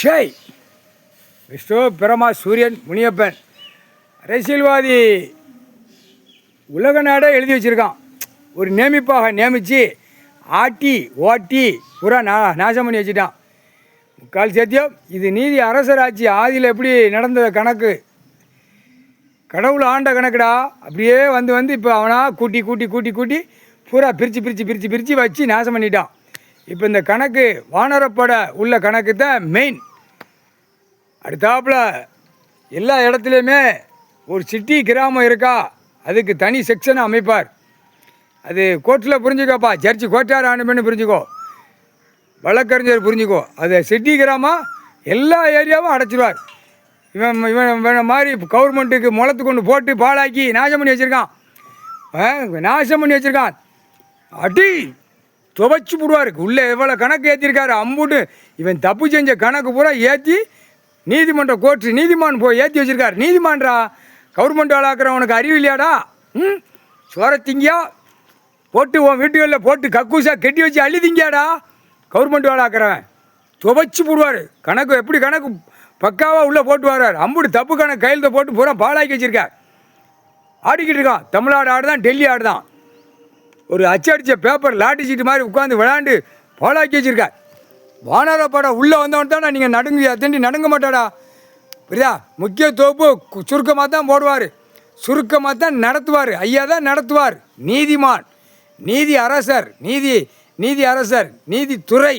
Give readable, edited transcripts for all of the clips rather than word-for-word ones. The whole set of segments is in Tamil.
ஷை விஷ்ணு பிரமா சூரியன் முனியப்பன் அரசியல்வாதி உலக நாடே எழுதி வச்சுருக்கான். ஒரு நியமிப்பாக நியமித்து ஆட்டி ஓட்டி பூரா நாசம் பண்ணி வச்சுட்டான். முக்கால் சத்தியம் இது நீதி அரசராட்சி ஆதியில் எப்படி நடந்த கணக்கு, கடவுள் ஆண்ட கணக்குடா. அப்படியே வந்து இப்போ அவனாக கூட்டி கூட்டி கூட்டி கூட்டி பூரா பிரித்து வச்சு நாசம் பண்ணிட்டான். இப்போ இந்த கணக்கு வானரப்பட உள்ள கணக்கு தான் மெயின். அடுத்தாப்புல எல்லா இடத்துலையுமே ஒரு சிட்டி கிராமம் இருக்கா, அதுக்கு தனி செக்ஷனை அமைப்பார். அது கோர்ட்டில் புரிஞ்சுக்கோப்பா, ஜட்ஜி கோட்டார் ஆணுமென்னு புரிஞ்சுக்கோ, வழக்கறிஞர் புரிஞ்சுக்கோ. அது சிட்டி கிராமம் எல்லா ஏரியாவும் அடைச்சிடுவார். இவன் இவன் இவனை மாதிரி கவர்மெண்ட்டுக்கு முளத்து கொண்டு போட்டு பாழாக்கி நாசம் பண்ணி வச்சுருக்கான். அடி துவைச்சி போடுவார். உள்ளே எவ்வளோ கணக்கு ஏற்றிருக்காரு அம்புட்டு. இவன் தப்பு செஞ்ச கணக்கு பூரா ஏற்றி நீதிமன்ற கோர்ட்டு நீதிமான் போய் ஏற்றி வச்சுருக்கார். நீதிமான்றா கவர்மெண்ட் ஆளாக்குறவனுக்கு அறிவு இல்லையாடா? சோரத்திங்கியா போட்டு உன் வீட்டுகளில் போட்டு கக்கூசா கெட்டி வச்சு அள்ளி திங்கியாடா கவர்மெண்ட் ஆளாக்குறவன். துவைச்சி போடுவார். கணக்கு எப்படி கணக்கு பக்காவாக உள்ளே போட்டு வர்றார். அம்புட்டு தப்பு கணக்கு கையில் போட்டு பூரா பாலாக்கி வச்சுருக்கார். ஆடிக்கிட்டு இருக்கான். தமிழ்நாடு ஆடுதான், டெல்லி ஆடுதான். ஒரு அச்சடித்த பேப்பர் லாட்டி சீட்டு மாதிரி உட்காந்து விளையாண்டு பாலாக்கி வச்சுருக்கார். வானர படம் உள்ளே வந்தவன் தானே நீங்கள் நடுங்க மாட்டாடா. புரியுதா? முக்கிய தோப்பு சுருக்கமாக தான் போடுவார், சுருக்கமாக தான் நடத்துவார். ஐயா தான் நடத்துவார். நீதிமான், நீதி அரசர், நீதி அரசர், நீதித்துறை,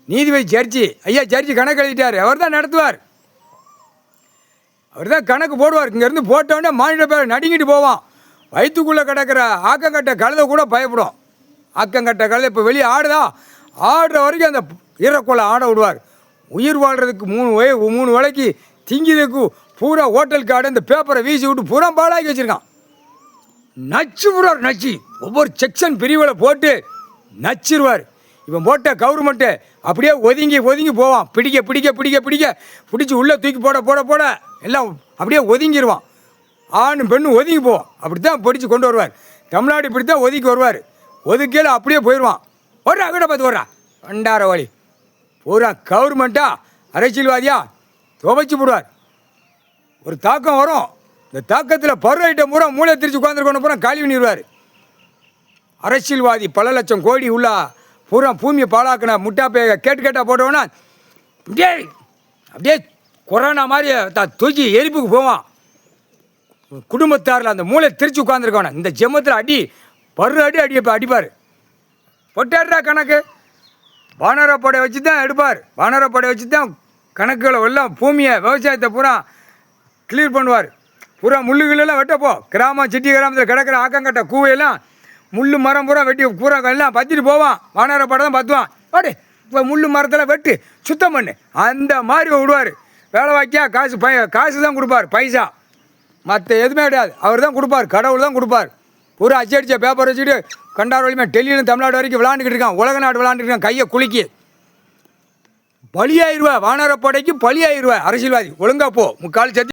நீதிபதி ஜட்ஜி. ஐயா ஜட்ஜி கணக்கு எழுதிட்டார், அவர் தான் நடத்துவார், அவர் தான் கணக்கு போடுவார். இங்கேருந்து போட்டோடனே மாநில பேர் நடுங்கிட்டு போவான். வயிற்றுக்குள்ளே கிடக்கிற ஆக்கங்கட்ட கழுதை கூட பயப்படும். ஆக்கங்கட்ட கழுதை இப்போ வெளியே ஆடுற வரைக்கும் அந்த ஈரக்கொலை ஆட விடுவார். உயிர் வாழ்கிறதுக்கு 3 வேளைக்கு திங்கிறதுக்கு பூரா ஹோட்டல் கார்டு அந்த பேப்பரை வீசி விட்டு பூரா பாலாக்கி வச்சுருக்கான். நச்சு விடுவார். நச்சு ஒவ்வொரு செக்ஷன் பிரிவில் போட்டு நச்சிருவார். இவன் போட்ட கவர்மெண்ட்டு அப்படியே ஒதுங்கி போவான். பிடிச்சி உள்ளே தூக்கி போட எல்லாம் அப்படியே ஒதுங்கிடுவான். ஆண் பெண்ணு ஒதுங்கி போவான். அப்படி தான் பிடிச்சி கொண்டு வருவார். தமிழ்நாடு இப்படி தான் ஒதுக்கி வருவார். ஒதுக்கியில் அப்படியே போயிடுவான். ஓடுறா கூட பார்த்து ஓடுறா வண்டார வழி பூரா கவர்மெண்ட்டா அரசியல்வாதியா துவைச்சி போடுவார். ஒரு தாக்கம் வரும். இந்த தாக்கத்தில் பருவ ஐட்டம் பூரா மூளை திரிச்சு உட்காந்துருக்கணும் பூரா காலி பண்ணிடுவார். அரசியல்வாதி பல லட்சம் கோடி உள்ள பூரா பூமியை பாழாக்கின முட்டாப்பைய கேட்டா போட்டோன்னா அப்படியே கொரோனா மாதிரி தூக்கி எரிப்புக்கு போவான். குடும்பத்தாரில் அந்த மூளை திரிச்சு உட்காந்துருக்கணும். இந்த ஜெமத்தில் பரு அடிப்பார். பொட்டாடுறா கணக்கு வானரப்படை வச்சு தான் எடுப்பார். வானரப்படை வச்சு தான் கணக்குகளை எல்லாம் பூமியை விவசாயத்தை பூரா கிளியர் பண்ணுவார். பூரா முள்ளுகளெல்லாம் வெட்டப்போ கிராமம் சிட்டி கிராமத்தில் கிடக்கிற ஆக்கங்கட்ட கூவையெல்லாம் முள் மரம் பூரா வெட்டி பூரா எல்லாம் பற்றிட்டு போவான். வானரப்படை தான் பற்றுவான். ஓடி இப்போ முள் மரத்தில் வெட்டு சுத்தம் பண்ணு அந்த மாதிரி விடுவார். வேலை வாக்கியா காசு தான் கொடுப்பார், பைசா மற்ற எதுவுமே கிடையாது. அவர் தான் கொடுப்பார், கடவுள் தான் கொடுப்பார். பூரா அச்சடித்த பேப்பர் வச்சுட்டு கண்டார் வழியுமே டெல்லியிலும் தமிழ்நாடு வரைக்கும் விளாண்டுக்கிட்டு இருக்கான். உலக நாடு விளாண்டுட்டு இருக்கான். கையை குலுக்கி பலியாயிருவா. வானரப்படைக்கு பலியாயிருவா. அரசியல்வாதி ஒழுங்கா போ. முக்கால் சத்தி